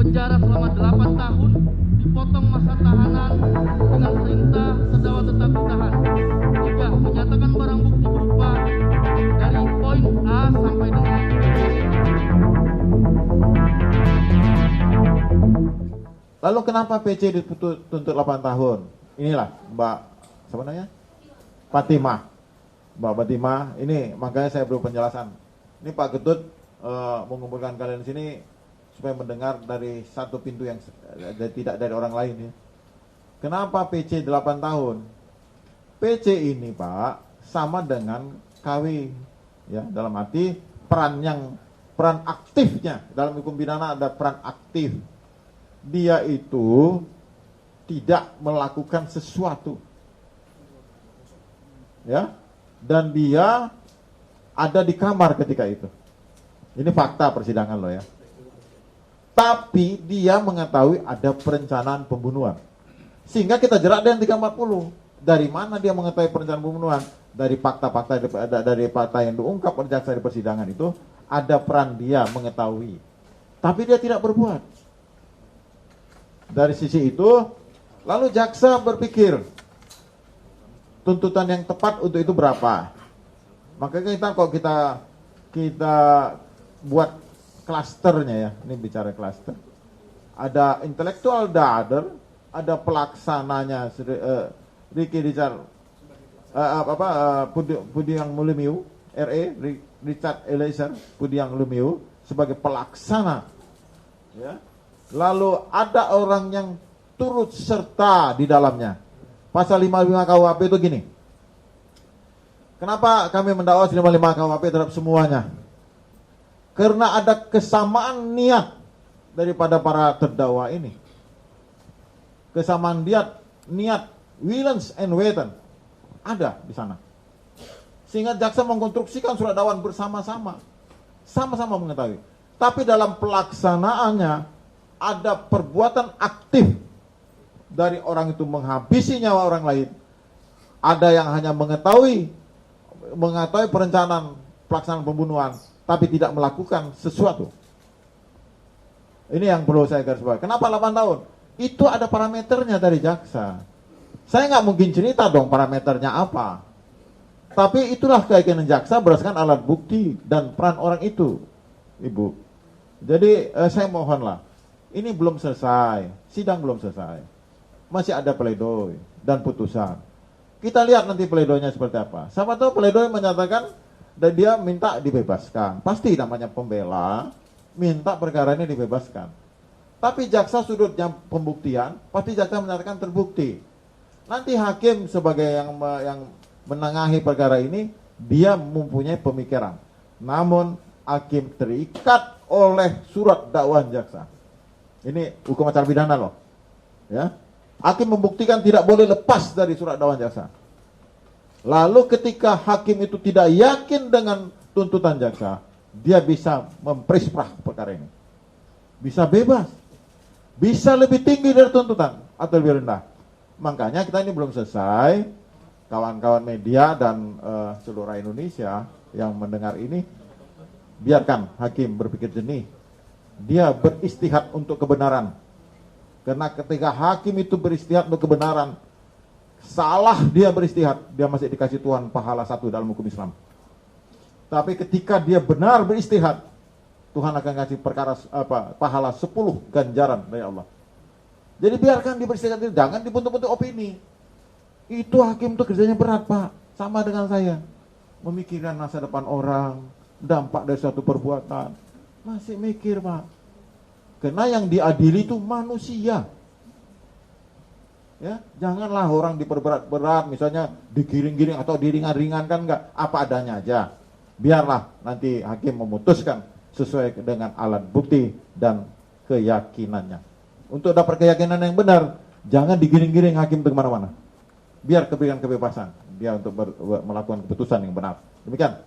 penjara selama 8 tahun, dipotong masa tahanan dengan perintah terdakwa tetap ditahan. 3. Menyatakan barang bukti berupa dari poin A sampai dengan Lalu kenapa PC dituntut 8 tahun? Inilah Mbak, siapa namanya? Fatimah. Mbak Fatimah, ini makanya saya beri penjelasan. Ini Pak Ketut mengumpulkan kalian di sini supaya mendengar dari satu pintu yang tidak dari orang lain ya. Kenapa PC 8 tahun? PC ini Pak sama dengan KW ya, dalam arti peran aktifnya dalam hukum pidana ada peran aktif. Dia itu tidak melakukan sesuatu ya, dan dia ada di kamar ketika itu. Ini fakta persidangan loh ya. Tapi dia mengetahui ada perencanaan pembunuhan, sehingga kita jerat dengan 340. Dari mana dia mengetahui perencanaan pembunuhan? Dari fakta-fakta yang diungkap oleh jaksa di persidangan itu ada peran dia mengetahui, tapi dia tidak berbuat. Dari sisi itu, lalu jaksa berpikir tuntutan yang tepat untuk itu berapa. Makanya kita buat klasternya ya. Ini bicara klaster. Ada intellectual dader, ada pelaksananya Ricky Richard Pudiang Lumiu, Richard Eliezer Pudiang Lumiu sebagai pelaksana ya. Lalu ada orang yang turut serta di dalamnya. Pasal 55 KUHP itu gini. Kenapa kami mendakwa 55 KUHP terhadap semuanya? Karena ada kesamaan niat daripada para terdakwa ini. Kesamaan niat Willens and Weten ada di sana. Sehingga jaksa mengkonstruksikan surat dakwaan bersama-sama. Sama-sama mengetahui. Tapi dalam pelaksanaannya ada perbuatan aktif dari orang itu menghabisi nyawa orang lain. Ada yang hanya mengetahui perencanaan pelaksanaan pembunuhan, tapi tidak melakukan sesuatu. Ini yang perlu saya garis bawahi. Kenapa 8 tahun? Itu ada parameternya dari jaksa. Saya nggak mungkin cerita dong parameternya apa. Tapi itulah keyakinan jaksa berdasarkan alat bukti dan peran orang itu, Ibu. Jadi saya mohonlah. Ini belum selesai, sidang belum selesai. Masih ada pledoi dan putusan. Kita lihat nanti pledoinya seperti apa. Siapa tahu pledoi menyatakan dan dia minta dibebaskan. Pasti namanya pembela minta perkara ini dibebaskan. Tapi jaksa sudutnya pembuktian, pasti jaksa menyatakan terbukti. Nanti hakim sebagai yang menengahi perkara ini, dia mempunyai pemikiran. Namun hakim terikat oleh surat dakwaan jaksa. Ini hukum acara pidana loh. Ya. Hakim membuktikan tidak boleh lepas dari surat dakwaan jaksa. Lalu ketika hakim itu tidak yakin dengan tuntutan jaksa, dia bisa memprisprah perkara ini. Bisa bebas. Bisa lebih tinggi dari tuntutan atau lebih rendah. Makanya kita ini belum selesai. Kawan-kawan media dan seluruh Indonesia yang mendengar ini, biarkan hakim berpikir jernih. Dia beristihad untuk kebenaran. Karena ketika hakim itu beristihad untuk kebenaran, salah dia beristihad, dia masih dikasih Tuhan pahala 1 dalam hukum Islam. Tapi ketika dia benar beristihad, Tuhan akan kasih pahala 10 ganjaran dari Allah. Jadi biarkan dia beristihad, jangan dibentuk-bentuk opini. Itu hakim itu kerjanya berat, Pak. Sama dengan saya. Memikirkan masa depan orang, dampak dari suatu perbuatan. Masih mikir, Pak. Karena yang diadili itu manusia. Ya, janganlah orang diperberat-berat, misalnya digiring-giring atau diringan-ringankan, enggak, apa adanya aja. Biarlah nanti hakim memutuskan sesuai dengan alat bukti dan keyakinannya. Untuk dapat keyakinan yang benar, jangan digiring-giring hakim ke mana-mana. Biar diberikan kebebasan dia untuk melakukan keputusan yang benar. Demikian.